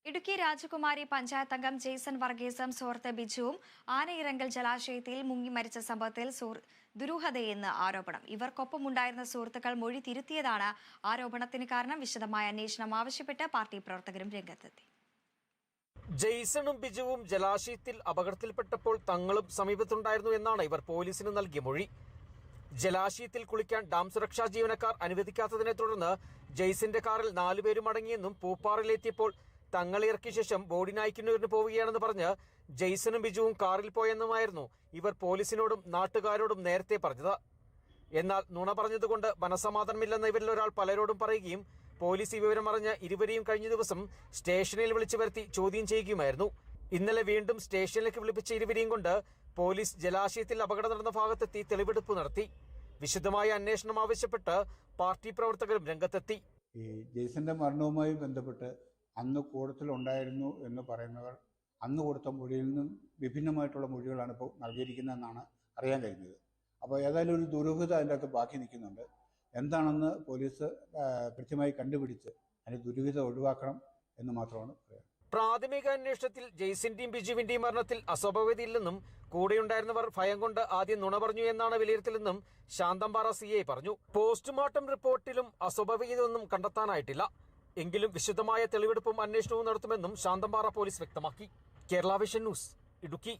ഇടുക്കി രാജകുമാരി പഞ്ചായത്ത് അംഗം ജെയ്സൺ വർഗീസും സുഹൃത്ത് ബിജുവും ആനയിറങ്കൽ ജലാശയത്തിൽ മുങ്ങി മരിച്ച സംഭവത്തിൽ ദുരൂഹതയെന്ന് ആരോപണം. ഇവർക്കൊപ്പമുണ്ടായിരുന്ന സുഹൃത്തുക്കൾ മൊഴി തിരുത്തിയതാണ് ആരോപണത്തിന് കാരണം. വിശദമായ അന്വേഷണം ആവശ്യപ്പെട്ട് പാർട്ടി പ്രവർത്തകരും രംഗത്തെത്തി. ജെയ്സണും ബിജുവും ജലാശയത്തിൽ അപകടത്തിൽപ്പെട്ടപ്പോൾ തങ്ങളും സമീപത്തുണ്ടായിരുന്നു എന്നാണ് ഇവർ പോലീസിന് നൽകിയ മൊഴി. ജലാശയത്തിൽ കുളിക്കാൻ ഡാം സുരക്ഷാ ജീവനക്കാർ അനുവദിക്കാത്തതിനെ തുടർന്ന് ജെയ്സന്റെ കാറിൽ 4 പേരും അടങ്ങിയെന്നും പൂപ്പാറയിലെത്തിയപ്പോൾ തങ്ങളെ ഇറക്കിയ ശേഷം ബോഡിനായ്ക്കുന്നൂരിന് പോവുകയാണെന്ന് പറഞ്ഞ് ജെയ്സണും ബിജുവും കാറിൽ പോയെന്നുമായിരുന്നു ഇവർ പോലീസിനോടും നാട്ടുകാരോടും നേരത്തെ പറഞ്ഞത്. എന്നാൽ നുണ പറഞ്ഞതുകൊണ്ട് മനസമാധാനമില്ലെന്ന് ഇവരിൽ ഒരാൾ പലരോടും പറയുകയും പോലീസ് ഈ വിവരം അറിഞ്ഞ് ഇരുവരെയും കഴിഞ്ഞ ദിവസം സ്റ്റേഷനിൽ വിളിച്ചു വരുത്തി ചോദ്യം ചെയ്യുകയുമായിരുന്നു. ഇന്നലെ വീണ്ടും സ്റ്റേഷനിലേക്ക് വിളിപ്പിച്ച ഇരുവരെയും കൊണ്ട് പോലീസ് ജലാശയത്തിൽ അപകടം നടന്ന ഭാഗത്തെത്തി തെളിവെടുപ്പ് നടത്തി. വിശദമായ അന്വേഷണം ആവശ്യപ്പെട്ട് പാർട്ടി പ്രവർത്തകരും രംഗത്തെത്തി. ഈ ജെയ്സന്റെ മരണവുമായി ബന്ധപ്പെട്ട് അന്ന് കൂടത്തിലുണ്ടായിരുന്നു എന്ന് പറയുന്നവർ അന്ന് കൊടുത്ത മൊഴിയിൽ നിന്നും വിഭിന്നമായിട്ടുള്ള മൊഴികളാണ് ഇപ്പോൾ നൽകിയിരിക്കുന്നതെന്നാണ് അറിയാൻ കഴിഞ്ഞത്. അപ്പോൾ ഏതായാലും ഒരു ദുരൂഹത അതിൻ്റെ അകത്ത് ബാക്കി നിൽക്കുന്നുണ്ട്. എന്താണെന്ന് പോലീസ് കൃത്യമായി കണ്ടുപിടിച്ച് അതിന് ദുരൂഹത ഒഴിവാക്കണം എന്ന് മാത്രമാണ് പറയാൻ. പ്രാഥമിക അന്വേഷണത്തിൽ ജെയ്സന്റെയും ബിജുവിന്റെയും മരണത്തിൽ അസ്വാഭാവികതയില്ലെന്നും കൂടെയുണ്ടായിരുന്നവർ ഭയം കൊണ്ട് ആദ്യം നുണ പറഞ്ഞു എന്നാണ് വിലയിരുത്തലെന്നും ശാന്തമ്പാറ CI പറഞ്ഞു. പോസ്റ്റ്മോർട്ടം റിപ്പോർട്ടിലും അസ്വാഭാവികതയൊന്നും കണ്ടെത്താനായിട്ടില്ല. എങ്കിലും വിശദമായ തെളിവെടുപ്പും അന്വേഷണവും നടത്തുമെന്നും ശാന്തമ്പാറ പോലീസ് വ്യക്തമാക്കി. Kerala vision news, Idukki.